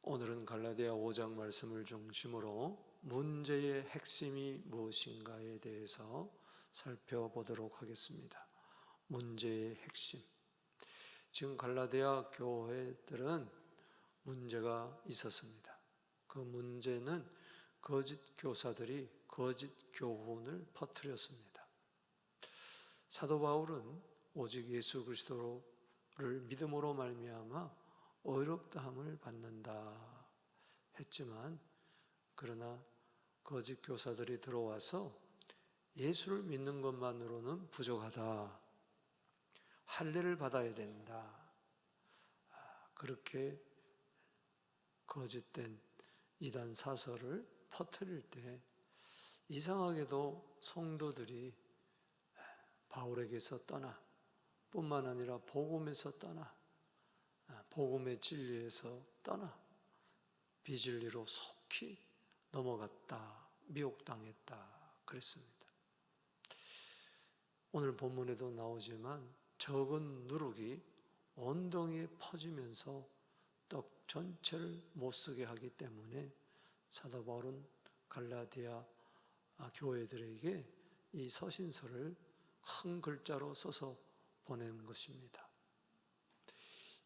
오늘은 갈라디아 5장 말씀을 중심으로 문제의 핵심이 무엇인가에 대해서 살펴보도록 하겠습니다. 문제의 핵심. 지금 갈라디아 교회들은 문제가 있었습니다. 그 문제는 거짓 교사들이 거짓 교훈을 퍼뜨렸습니다. 사도 바울은 오직 예수 그리스도를 믿음으로 말미암아 의롭다함을 받는다 했지만, 그러나 거짓 교사들이 들어와서 예수를 믿는 것만으로는 부족하다, 할례를 받아야 된다, 그렇게 거짓된 이단 사설을 퍼뜨릴 때 이상하게도 성도들이 바울에게서 떠나, 뿐만 아니라 복음에서 떠나, 복음의 진리에서 떠나 비진리로 속히 넘어갔다, 미혹당했다 그랬습니다. 오늘 본문에도 나오지만 적은 누룩이 온덩이에 퍼지면서 떡 전체를 못쓰게 하기 때문에 사도 바울은 갈라디아 교회들에게 이 서신서를 큰 글자로 써서 보낸 것입니다.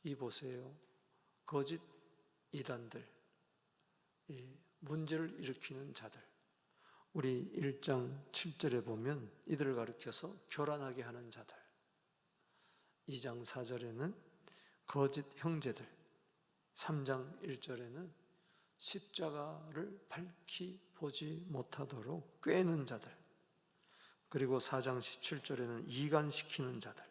이 보세요. 거짓 이단들, 문제를 일으키는 자들. 우리 1장 7절에 보면 이들을 가리켜서 교란하게 하는 자들, 2장 4절에는 거짓 형제들, 3장 1절에는 십자가를 밝히 보지 못하도록 꿰는 자들, 그리고 4장 17절에는 이간시키는 자들,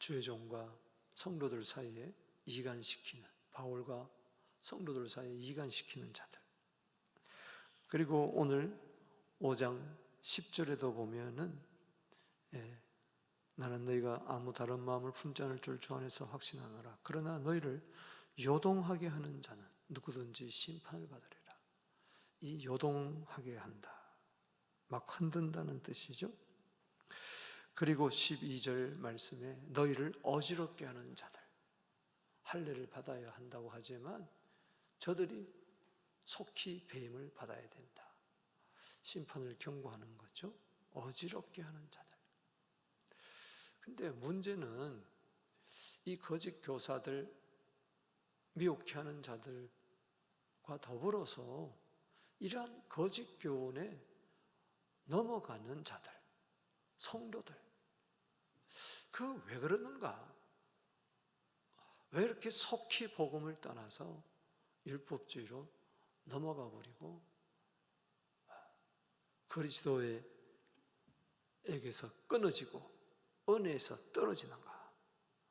주의 종과 성도들 사이에 이간시키는, 바울과 성도들 사이에 이간시키는 자들. 그리고 오늘 5장 10절에도 보면은 나는 너희가 아무 다른 마음을 품지 않을 줄 주 안에서 확신하노라. 그러나 너희를 요동하게 하는 자는 누구든지 심판을 받으리라. 이 요동하게 한다, 막 흔든다는 뜻이죠. 그리고 12절 말씀에 너희를 어지럽게 하는 자들, 할례를 받아야 한다고 하지만 저들이 속히 배임을 받아야 된다, 심판을 경고하는 거죠. 어지럽게 하는 자들. 근데 문제는 이 거짓 교사들, 미혹해 하는 자들과 더불어서 이러한 거짓 교훈에 넘어가는 자들, 성도들, 왜 그러는가? 왜 이렇게 속히 복음을 떠나서 율법주의로 넘어가 버리고 그리스도에게서 끊어지고 은혜에서 떨어지는가?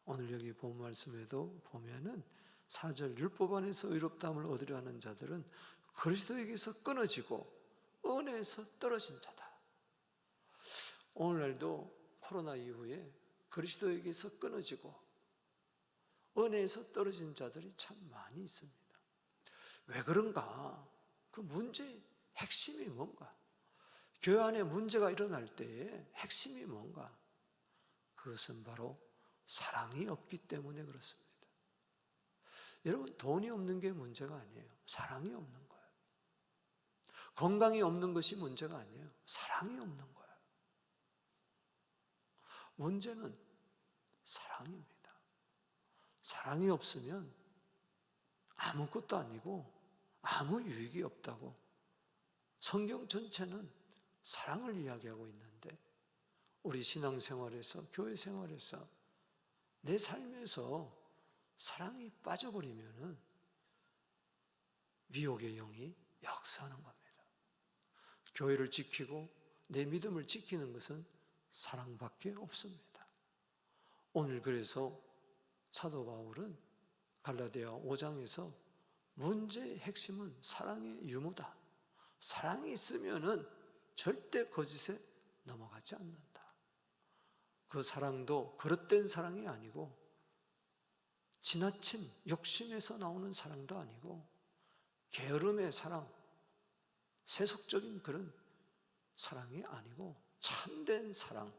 오늘 여기 본 말씀에도 보면은 4절 율법 안에서 의롭다함을 얻으려 하는 자들은 그리스도에게서 끊어지고 은혜에서 떨어진 자다. 오늘날도 코로나 이후에 그리스도에게서 끊어지고 은혜에서 떨어진 자들이 참 많이 있습니다. 왜 그런가? 그 문제의 핵심이 뭔가? 교회 안에 문제가 일어날 때의 핵심이 뭔가? 그것은 바로 사랑이 없기 때문에 그렇습니다. 여러분, 돈이 없는 게 문제가 아니에요. 사랑이 없는 거예요. 건강이 없는 것이 문제가 아니에요. 사랑이 없는 거예요. 문제는 사랑입니다. 사랑이 없으면 아무것도 아니고 아무 유익이 없다고 성경 전체는 사랑을 이야기하고 있는데, 우리 신앙생활에서, 교회 생활에서, 내 삶에서 사랑이 빠져버리면은 미혹의 영이 역사하는 겁니다. 교회를 지키고 내 믿음을 지키는 것은 사랑밖에 없습니다. 오늘 그래서 사도 바울은 갈라디아 5장에서 문제의 핵심은 사랑의 유무다. 사랑이 있으면은 절대 거짓에 넘어가지 않는다. 그 사랑도 그릇된 사랑이 아니고 지나친 욕심에서 나오는 사랑도 아니고 게으름의 사랑, 세속적인 그런 사랑이 아니고 참된 사랑.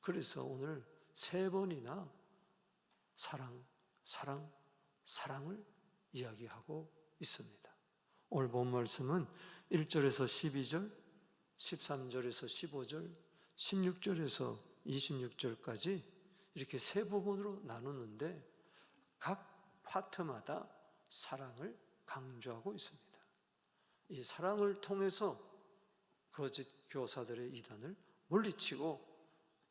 그래서 오늘 3번이나 사랑, 사랑을 이야기하고 있습니다. 오늘 본 말씀은 1절에서 12절, 13절에서 15절, 16절에서 26절까지 이렇게 세 부분으로 나누는데 각 파트마다 사랑을 강조하고 있습니다. 이 사랑을 통해서 거짓 교사들의 이단을 물리치고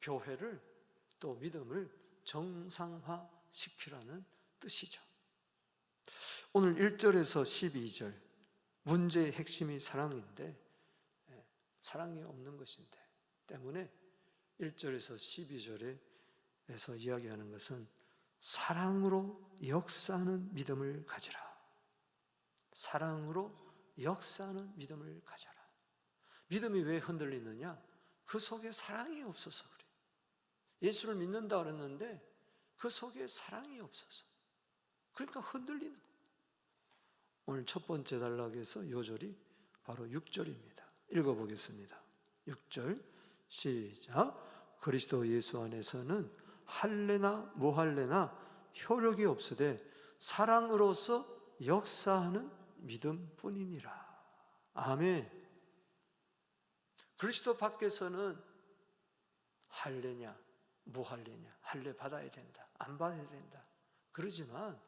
교회를 또 믿음을 정상화시키라는 뜻이죠. 오늘 1절에서 12절 문제의 핵심이 사랑인데 사랑이 없는 것인데 때문에 1절에서 12절에서 이야기하는 것은 사랑으로 역사하는 믿음을 가지라. 사랑으로 역사하는 믿음을 가져라. 믿음이 왜 흔들리느냐? 그 속에 사랑이 없어서 그래. 예수를 믿는다 그랬는데 그 속에 사랑이 없어서 그러니까 흔들리는 거예요. 오늘 첫 번째 단락에서 요절이 바로 6절입니다. 읽어보겠습니다. 6절 시작. 그리스도 예수 안에서는 할례나 무할례나 효력이 없으되 사랑으로서 역사하는 믿음뿐이니라. 아멘. 그리스도 밖에서는 할례냐 무할례냐, 할례 받아야 된다 안 받아야 된다 그러지만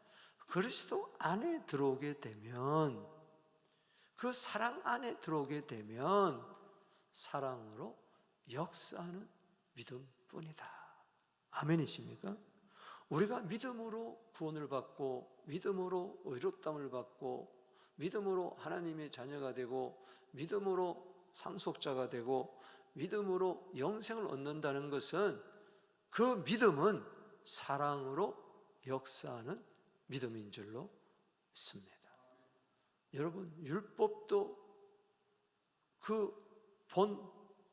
그리스도 안에 들어오게 되면, 그 사랑 안에 들어오게 되면 사랑으로 역사하는 믿음뿐이다. 아멘이십니까? 우리가 믿음으로 구원을 받고 믿음으로 의롭다함을 받고 믿음으로 하나님의 자녀가 되고 믿음으로 상속자가 되고 믿음으로 영생을 얻는다는 것은 그 믿음은 사랑으로 역사하는 믿음인 줄로 믿습니다. 여러분, 율법도 그 본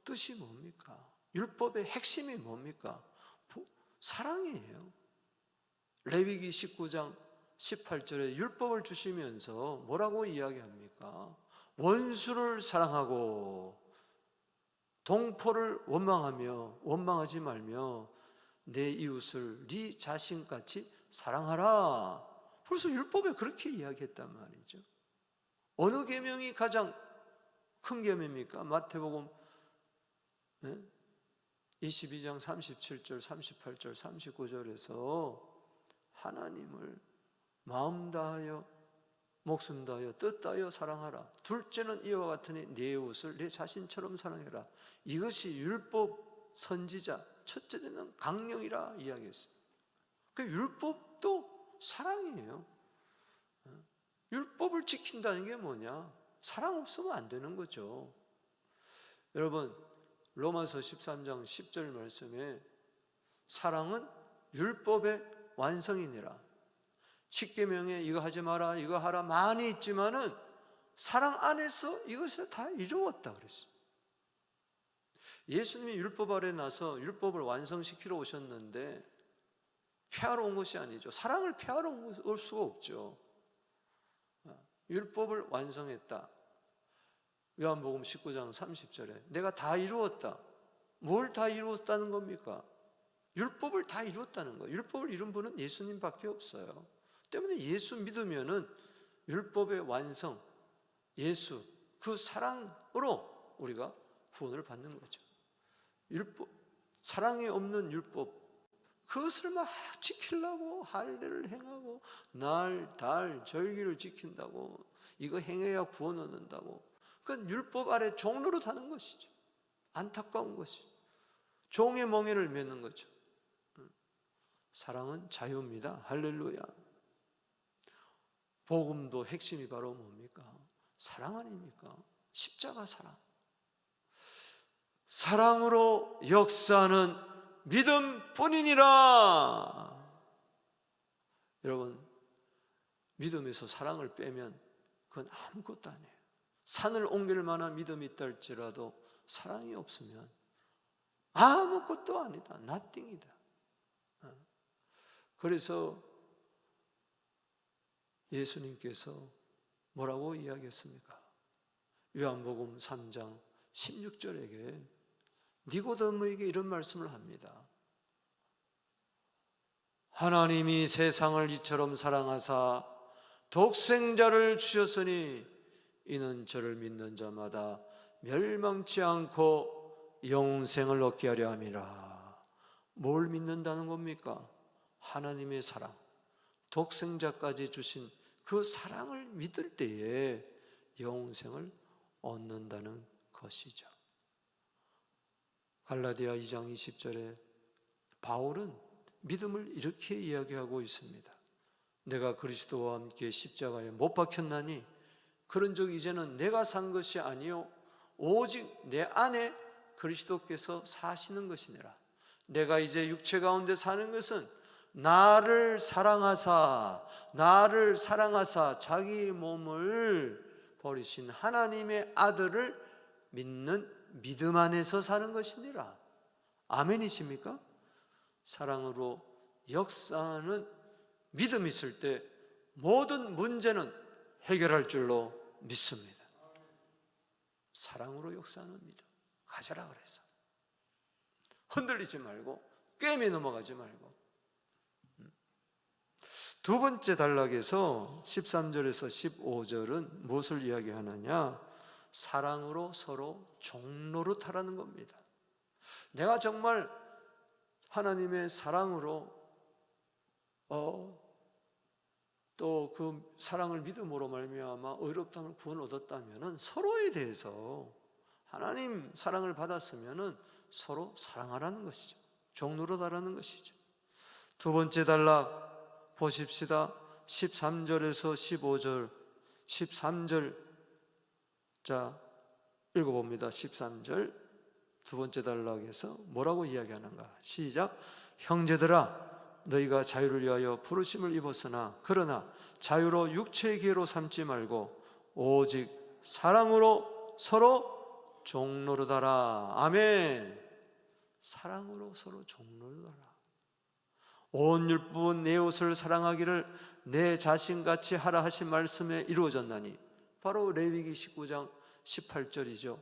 뜻이 뭡니까? 율법의 핵심이 뭡니까? 사랑이에요. 레위기 19장 18절에 율법을 주시면서 뭐라고 이야기합니까? 원수를 사랑하고 동포를 원망하지 말며 내 이웃을 네 자신같이 사랑하라. 벌써 율법에 그렇게 이야기했단 말이죠. 어느 계명이 가장 큰 계명입니까? 마태복음 22장 37절, 38절, 39절에서 하나님을 마음 다하여 목숨 다하여 뜻 다하여 사랑하라. 둘째는 이와 같으니 내 이웃을 내 자신처럼 사랑해라. 이것이 율법 선지자 첫째 되는 강령이라 이야기했어요. 그 율법도 사랑이에요. 율법을 지킨다는 게 뭐냐? 사랑 없으면 안 되는 거죠. 여러분, 로마서 13장 10절 말씀에 사랑은 율법의 완성이니라. 십계명에 이거 하지 마라 이거 하라 많이 있지만은 사랑 안에서 이것을 다 이루었다 그랬어요. 예수님이 율법 아래 나서 율법을 완성시키러 오셨는데 폐하러 온 것이 아니죠. 사랑을 폐하러 올 수가 없죠. 율법을 완성했다. 요한복음 19장 30절에 내가 다 이루었다. 뭘 다 이루었다는 겁니까? 율법을 다 이루었다는 거예요. 율법을 이룬 분은 예수님밖에 없어요. 때문에 예수 믿으면은 율법의 완성, 예수, 그 사랑으로 우리가 구원을 받는 거죠. 율법, 사랑이 없는 율법, 그것을 막 지키려고 할례를 행하고 날, 달, 절기를 지킨다고 이거 행해야 구원 얻는다고 그건 율법 아래 종로로 타는 것이죠. 안타까운 것이죠. 종의 멍에를 매는 거죠. 사랑은 자유입니다. 할렐루야. 복음도 핵심이 바로 뭡니까? 사랑 아닙니까? 십자가 사랑. 사랑으로 역사하는 믿음뿐이니라. 여러분, 믿음에서 사랑을 빼면 그건 아무것도 아니에요. 산을 옮길 만한 믿음이 있다 할지라도 사랑이 없으면 아무것도 아니다. nothing이다. 그래서 예수님께서 뭐라고 이야기했습니까? 요한복음 3장 16절에게 니고데모에게 이런 말씀을 합니다. 하나님이 세상을 이처럼 사랑하사 독생자를 주셨으니 이는 저를 믿는 자마다 멸망치 않고 영생을 얻게 하려 함이라. 뭘 믿는다는 겁니까? 하나님의 사랑, 독생자까지 주신 그 사랑을 믿을 때에 영생을 얻는다는 것이죠. 갈라디아 2장 20절에 바울은 믿음을 이렇게 이야기하고 있습니다. 내가 그리스도와 함께 십자가에 못 박혔나니 그런즉 이제는 내가 산 것이 아니요 오직 내 안에 그리스도께서 사시는 것이니라. 내가 이제 육체 가운데 사는 것은 나를 사랑하사 자기 몸을 버리신 하나님의 아들을 믿는 믿음 안에서 사는 것이니라. 아멘이십니까? 사랑으로 역사하는 믿음이 있을 때 모든 문제는 해결할 줄로 믿습니다. 사랑으로 역사하는 믿음 가져라 그래서 흔들리지 말고 꿰매 넘어가지 말고. 두 번째 단락에서 13절에서 15절은 무엇을 이야기하느냐? 사랑으로 서로 종노릇하라는 겁니다. 내가 정말 하나님의 사랑으로 또 그 사랑을 믿음으로 말미암아 의롭다함을 구원 얻었다면은 서로에 대해서 하나님 사랑을 받았으면은 서로 사랑하라는 것이죠. 종노릇하라는 것이죠. 두 번째 단락 보십시다. 13절에서 15절, 13절 자 읽어봅니다. 13절 두 번째 단락에서 뭐라고 이야기하는가? 시작. 형제들아 너희가 자유를 위하여 부르심을 입었으나 그러나 자유로 육체의 기회로 삼지 말고 오직 사랑으로 서로 종노릇하라. 아멘. 사랑으로 서로 종노릇하라. 온 율법은 내 옷을 사랑하기를 내 자신같이 하라 하신 말씀에 이루어졌나니 바로 레위기 19장 18절이죠.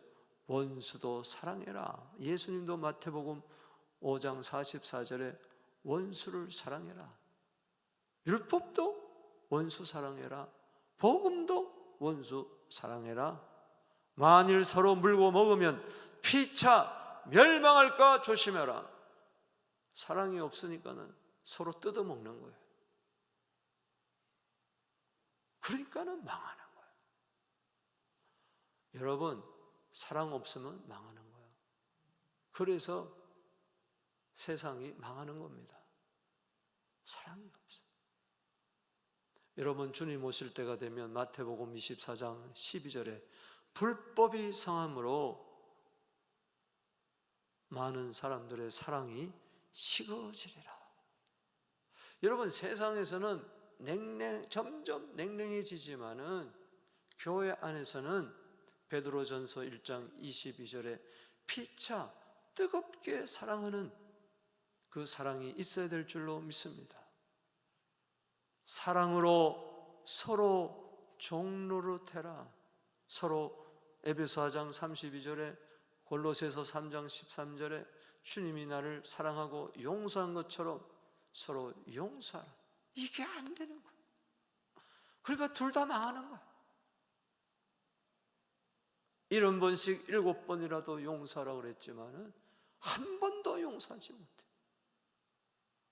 원수도 사랑해라. 예수님도 마태복음 5장 44절에 원수를 사랑해라. 율법도 원수 사랑해라. 복음도 원수 사랑해라. 만일 서로 물고 먹으면 피차 멸망할까 조심해라. 사랑이 없으니까는 서로 뜯어먹는 거예요. 그러니까는 망하는 거예요. 여러분, 사랑 없으면 망하는 거예요. 그래서 세상이 망하는 겁니다. 사랑이 없어요. 여러분, 주님 오실 때가 되면 마태복음 24장 12절에 불법이 성함으로 많은 사람들의 사랑이 식어지리라. 여러분, 세상에서는 점점 냉랭해지지만은 교회 안에서는 베드로전서 1장 22절에 피차 뜨겁게 사랑하는 그 사랑이 있어야 될 줄로 믿습니다. 사랑으로 서로 종노릇해라. 서로 에베소 4장 32절에 골로새서 3장 13절에 주님이 나를 사랑하고 용서한 것처럼 서로 용서하라. 이게 안 되는 거야. 그러니까 둘 다 망하는 거야. 70번씩 7번이라도 용서하라고 그랬지만은 한 번도 용서하지 못해.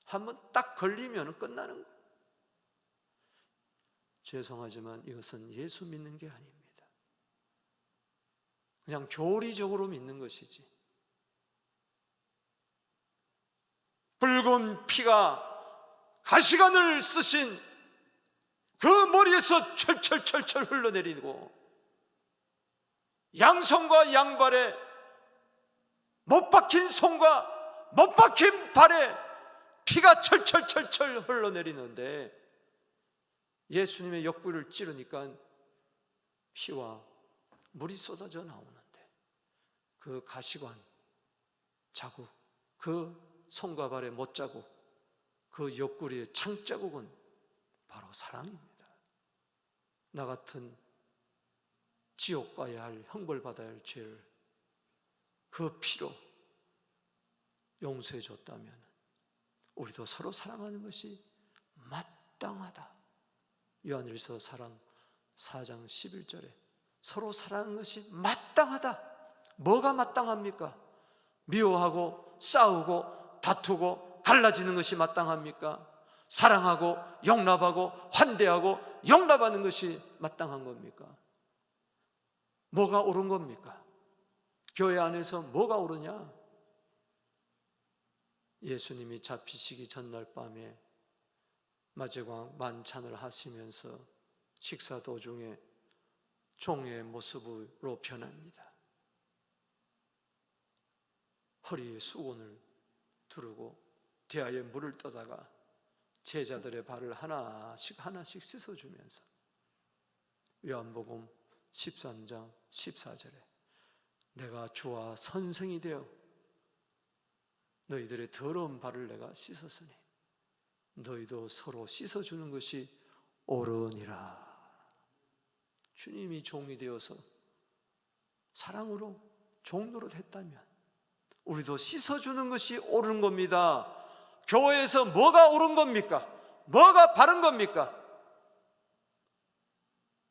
한 번 딱 걸리면 끝나는 거야. 죄송하지만 이것은 예수 믿는 게 아닙니다. 그냥 교리적으로 믿는 것이지. 붉은 피가 가시관을 쓰신 그 머리에서 철철철철 흘러내리고 양손과 양발에 못 박힌 손과 못 박힌 발에 피가 철철철철 흘러내리는데 예수님의 옆구리를 찌르니까 피와 물이 쏟아져 나오는데 그 가시관 자국, 그 손과 발의 못자국, 그 옆구리의 창자국은 바로 사랑입니다. 나 같은 지옥 가야 할, 형벌받아야 할 죄를 그 피로 용서해 줬다면 우리도 서로 사랑하는 것이 마땅하다. 요한일서 4장 11절에 서로 사랑하는 것이 마땅하다. 뭐가 마땅합니까? 미워하고 싸우고 다투고 갈라지는 것이 마땅합니까? 사랑하고 용납하고 환대하고 용납하는 것이 마땅한 겁니까? 뭐가 옳은 겁니까? 교회 안에서 뭐가 옳으냐? 예수님이 잡히시기 전날 밤에 마제광 만찬을 하시면서 식사 도중에 종의 모습으로 변합니다. 허리에 수건을 두르고 대야에 물을 떠다가 제자들의 발을 하나씩 씻어주면서 요한복음 13장 14절에 내가 주와 선생이 되어 너희들의 더러운 발을 내가 씻었으니 너희도 서로 씻어주는 것이 옳으니라. 주님이 종이 되어서 사랑으로 종노릇 했다면 우리도 씻어주는 것이 옳은 겁니다. 교회에서 뭐가 옳은 겁니까? 뭐가 바른 겁니까?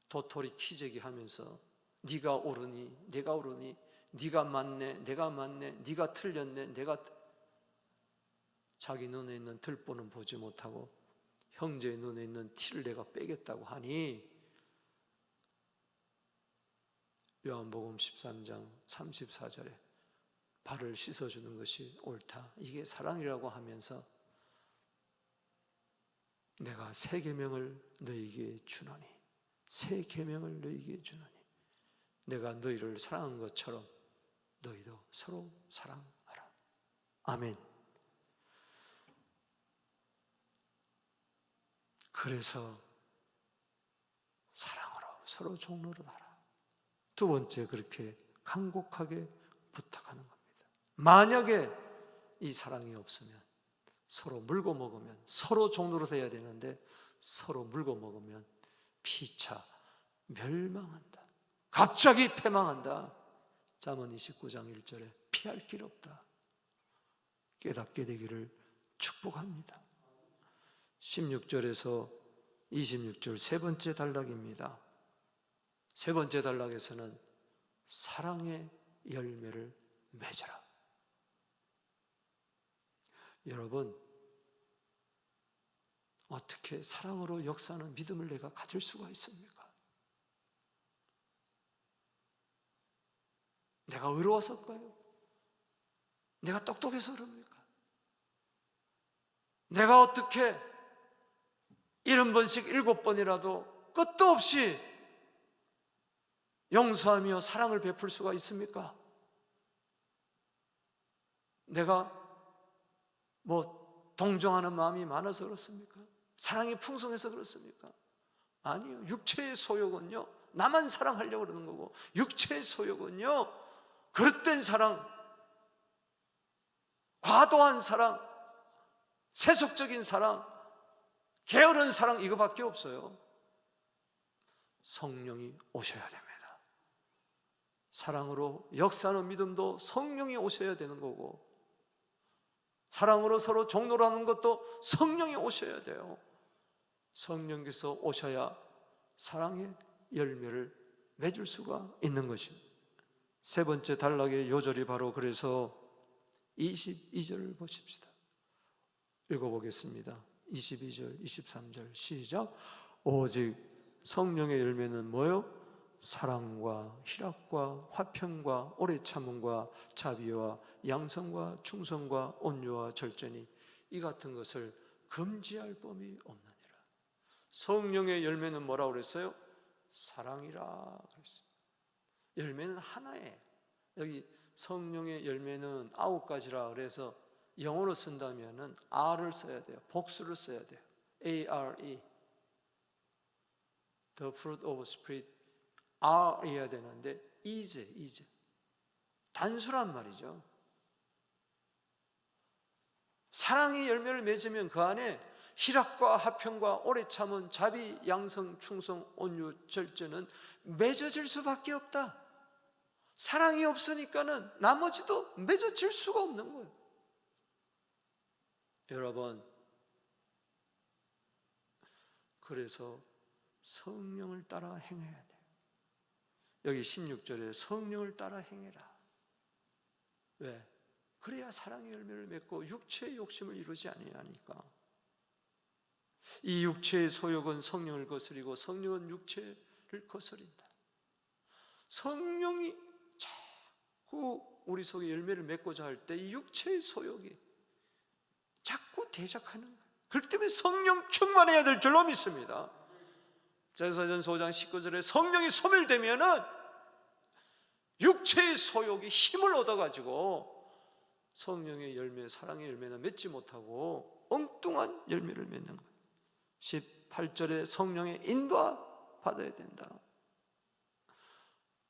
도토리 키재기 하면서 네가 옳으니 내가 옳으니 네가 맞네 내가 맞네 네가 틀렸네 내가 자기 눈에 있는 들보는 보지 못하고 형제의 눈에 있는 티를 내가 빼겠다고 하니 요한복음 13장 34절에 발을 씻어주는 것이 옳다. 이게 사랑이라고 하면서 내가 새 계명을 너희에게 주노니 새 계명을 너희에게 주노니 내가 너희를 사랑한 것처럼 너희도 서로 사랑하라. 아멘. 그래서 사랑으로 서로 종노릇하라. 두 번째 그렇게 간곡하게 부탁하는 겁니다. 만약에 이 사랑이 없으면 서로 물고 먹으면 서로 종노릇해야 되는데 서로 물고 먹으면 피차 멸망한다. 갑자기 패망한다. 잠언 29장 1절에 피할 길 없다. 깨닫게 되기를 축복합니다. 16절에서 26절 세 번째 단락입니다. 세 번째 단락에서는 사랑의 열매를 맺어라. 여러분, 어떻게 사랑으로 역사하는 믿음을 내가 가질 수가 있습니까? 내가 의로워서일까요? 내가 똑똑해서 그럽니까? 내가 어떻게 70번씩 7번이라도 끝도 없이 용서하며 사랑을 베풀 수가 있습니까? 내가 동정하는 마음이 많아서 그렇습니까? 사랑이 풍성해서 그렇습니까? 아니요. 육체의 소욕은요, 나만 사랑하려고 그러는 거고, 육체의 소욕은요, 그릇된 사랑, 과도한 사랑, 세속적인 사랑, 게으른 사랑, 이거밖에 없어요. 성령이 오셔야 됩니다. 사랑으로 역사하는 믿음도 성령이 오셔야 되는 거고, 사랑으로 서로 종노릇하는 것도 성령이 오셔야 돼요. 성령께서 오셔야 사랑의 열매를 맺을 수가 있는 것입니다. 세 번째 단락의 요절이 바로 그래서 22절을 보십시다. 읽어보겠습니다. 22절, 23절 시작. 오직 성령의 열매는 뭐요? 사랑과 희락과 화평과 오래 참음과 자비와 양성과 충성과 온유와 절제니 이 같은 것을 금지할 범이 없느니라. 성령의 열매는 뭐라고 그랬어요? 사랑이라 그랬어요. 열매는 하나예요. 여기 성령의 열매는 9가지라 그래서 영어로 쓴다면은 R을 써야 돼요. 복수를 써야 돼요. A-R-E. The fruit of Spirit. R이어야 되는데 E제. 단수란 말이죠. 사랑의 열매를 맺으면 그 안에 희락과 화평과 오래 참은 자비, 양성, 충성, 온유, 절제는 맺어질 수밖에 없다. 사랑이 없으니까는 나머지도 맺어질 수가 없는 거예요. 여러분, 그래서 성령을 따라 행해야 돼요. 여기 16절에 성령을 따라 행해라. 왜? 그래야 사랑의 열매를 맺고 육체의 욕심을 이루지 아니하니까. 이 육체의 소욕은 성령을 거스리고 성령은 육체를 거스린다. 성령이 자꾸 우리 속에 열매를 맺고자 할 때 이 육체의 소욕이 자꾸 대적하는 거예요. 그렇기 때문에 성령 충만해야 될 줄로 믿습니다. 고린도전서 5장 19절에 성령이 소멸되면은 육체의 소욕이 힘을 얻어가지고 성령의 열매, 사랑의 열매는 맺지 못하고 엉뚱한 열매를 맺는 거예요. 18절에 성령의 인도하 받아야 된다.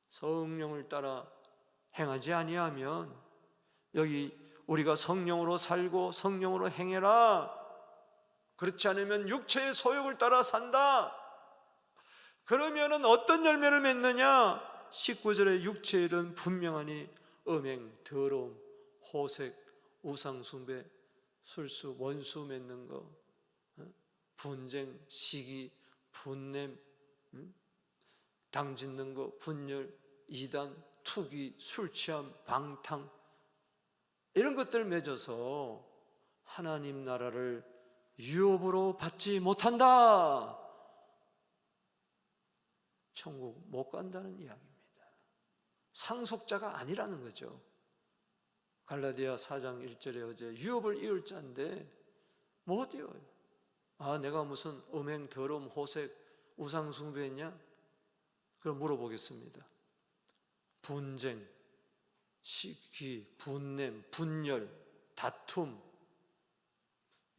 성령을 따라 행하지 아니하면, 여기 우리가 성령으로 살고 성령으로 행해라, 그렇지 않으면 육체의 소욕을 따라 산다. 그러면은 어떤 열매를 맺느냐? 19절에 육체의 일은 분명하니 음행, 더러움, 호색, 우상숭배, 술수, 원수 맺는 거, 분쟁, 시기, 분냄, 당짓는 거, 분열, 이단, 투기, 술취함, 방탕, 이런 것들 맺어서 하나님 나라를 유업으로 받지 못한다. 천국 못 간다는 이야기입니다. 상속자가 아니라는 거죠. 갈라디아 4장 1절에 어제 유업을 이을 자인데 못 이어요. 아, 내가 무슨 음행, 더러움, 호색, 우상숭배했냐? 그럼 물어보겠습니다. 분쟁, 시기, 분냄, 분열, 다툼,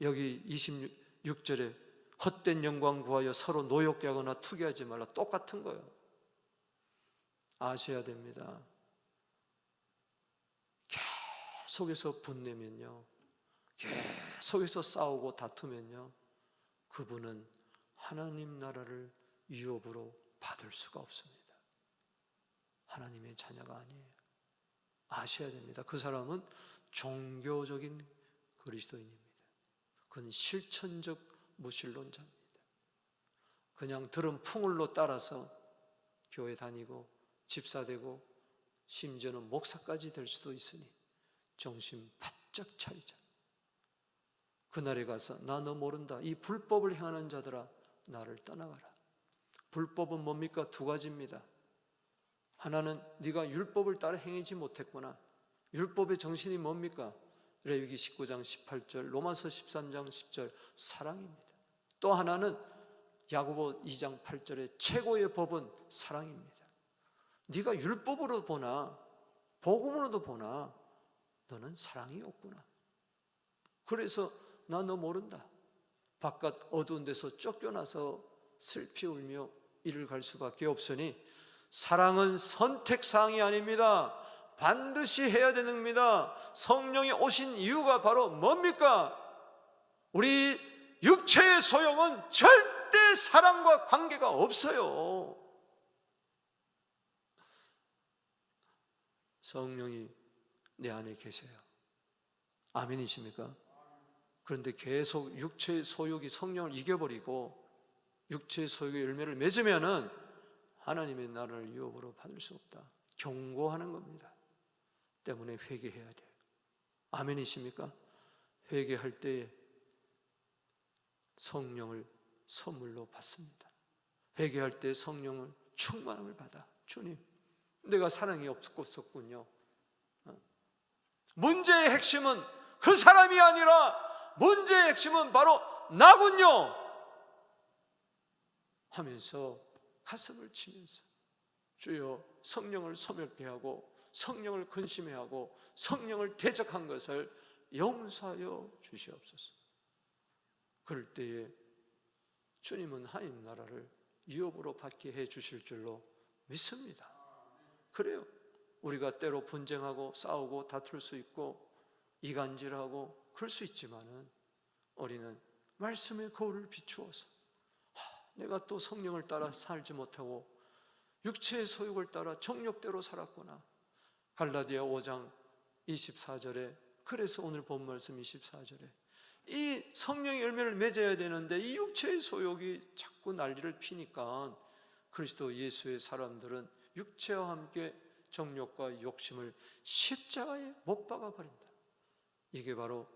여기 26절에 헛된 영광 구하여 서로 노엽게 하거나 투기하지 말라, 똑같은 거예요. 아셔야 됩니다. 계속해서 분내면요, 계속해서 싸우고 다투면요, 그분은 하나님 나라를 유업으로 받을 수가 없습니다. 하나님의 자녀가 아니에요. 아셔야 됩니다. 그 사람은 종교적인 그리스도인입니다. 그건 실천적 무신론자입니다. 그냥 들은 풍울로 따라서 교회 다니고 집사되고 심지어는 목사까지 될 수도 있으니 정신 바짝 차리자. 그날에 가서 나 너 모른다, 이 불법을 행하는 자들아 나를 떠나가라. 불법은 뭡니까? 두 가지입니다. 하나는 네가 율법을 따라 행하지 못했구나. 율법의 정신이 뭡니까? 레위기 19장 18절, 로마서 13장 10절 사랑입니다. 또 하나는 야고보 2장 8절의 최고의 법은 사랑입니다. 네가 율법으로 보나 복음으로도 보나 너는 사랑이 없구나. 그래서 나 너 모른다. 바깥 어두운 데서 쫓겨나서 슬피 울며 이를 갈 수밖에 없으니 사랑은 선택사항이 아닙니다. 반드시 해야 되는 겁니다. 성령이 오신 이유가 바로 뭡니까? 우리 육체의 소용은 절대 사랑과 관계가 없어요. 성령이 내 안에 계세요. 아멘이십니까? 그런데 계속 육체의 소욕이 성령을 이겨버리고 육체의 소욕의 열매를 맺으면은 하나님의 나라를 유업으로 받을 수 없다. 경고하는 겁니다. 때문에 회개해야 돼요. 아멘이십니까? 회개할 때에 성령을 선물로 받습니다. 회개할 때 성령을 충만함을 받아. 주님, 내가 사랑이 없었군요. 문제의 핵심은 그 사람이 아니라 문제의 핵심은 바로 나군요 하면서 가슴을 치면서 주여, 성령을 소멸케 하고 성령을 근심해 하고 성령을 대적한 것을 용서하여 주시옵소서. 그럴 때에 주님은 하나님 나라를 유업으로 받게 해 주실 줄로 믿습니다. 그래요. 우리가 때로 분쟁하고 싸우고 다툴 수 있고 이간질하고 그럴 수 있지만은 우리는 말씀의 거울을 비추어서 내가 또 성령을 따라 살지 못하고 육체의 소욕을 따라 정욕대로 살았구나. 갈라디아 5장 24절에, 그래서 오늘 본 말씀 24절에 이 성령의 열매를 맺어야 되는데 이 육체의 소욕이 자꾸 난리를 피니까 그리스도 예수의 사람들은 육체와 함께 정욕과 욕심을 십자가에 못 박아 버린다. 이게 바로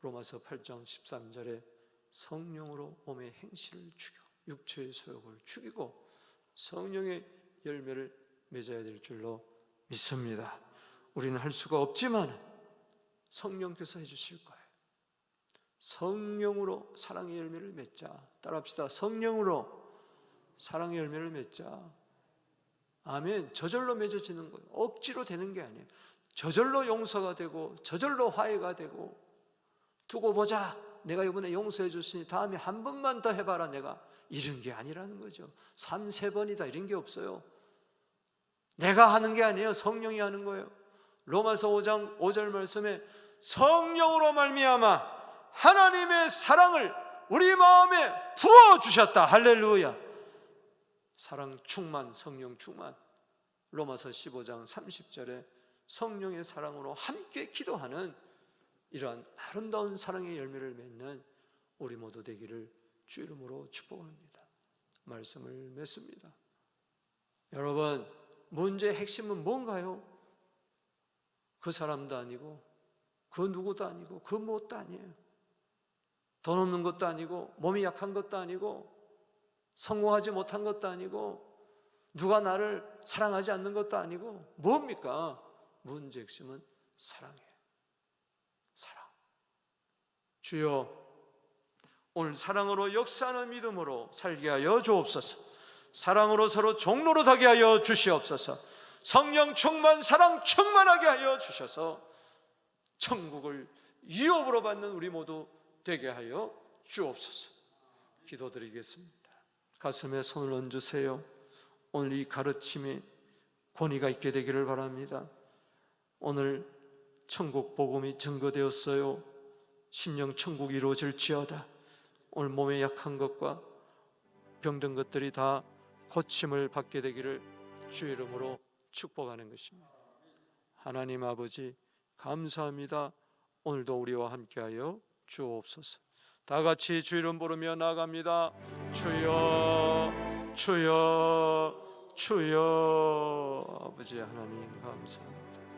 로마서 8장 13절에 성령으로 몸의 행실을 죽여 육체의 소욕을 죽이고 성령의 열매를 맺어야 될 줄로 믿습니다. 우리는 할 수가 없지만 성령께서 해주실 거예요. 성령으로 사랑의 열매를 맺자. 따라합시다. 성령으로 사랑의 열매를 맺자. 아멘. 저절로 맺어지는 거예요. 억지로 되는 게 아니에요. 저절로 용서가 되고 저절로 화해가 되고 두고 보자. 내가 이번에 용서해 줬으니 다음에 한 번만 더 해봐라. 내가 이런 게 아니라는 거죠. 3-4번이다 이런 게 없어요. 내가 하는 게 아니에요. 성령이 하는 거예요. 로마서 5장 5절 말씀에 성령으로 말미암아 하나님의 사랑을 우리 마음에 부어주셨다. 할렐루야. 사랑 충만, 성령 충만. 로마서 15장 30절에 성령의 사랑으로 함께 기도하는 이러한 아름다운 사랑의 열매를 맺는 우리 모두 되기를 주 이름으로 축복합니다. 말씀을 맺습니다. 여러분, 문제의 핵심은 뭔가요? 그 사람도 아니고 그 누구도 아니고 그 무엇도 아니에요. 돈 없는 것도 아니고 몸이 약한 것도 아니고 성공하지 못한 것도 아니고 누가 나를 사랑하지 않는 것도 아니고 뭡니까? 문제 핵심은 사랑이에요. 사랑. 주여, 오늘 사랑으로 역사하는 믿음으로 살게 하여 주옵소서. 사랑으로 서로 종로로 하게 하여 주시옵소서. 성령 충만, 사랑 충만하게 하여 주셔서 천국을 유업으로 받는 우리 모두 되게 하여 주옵소서. 기도드리겠습니다. 가슴에 손을 얹으세요. 오늘 이 가르침에 권위가 있게 되기를 바랍니다. 오늘 천국 복음이 증거되었어요. 심령 천국이 이루어질지어다. 오늘 몸에 약한 것과 병든 것들이 다 고침을 받게 되기를 주 이름으로 축복하는 것입니다. 하나님 아버지 감사합니다. 오늘도 우리와 함께하여 주옵소서. 다 같이 주 이름 부르며 나아갑니다. 주여, 주여, 주여. 아버지 하나님 감사합니다.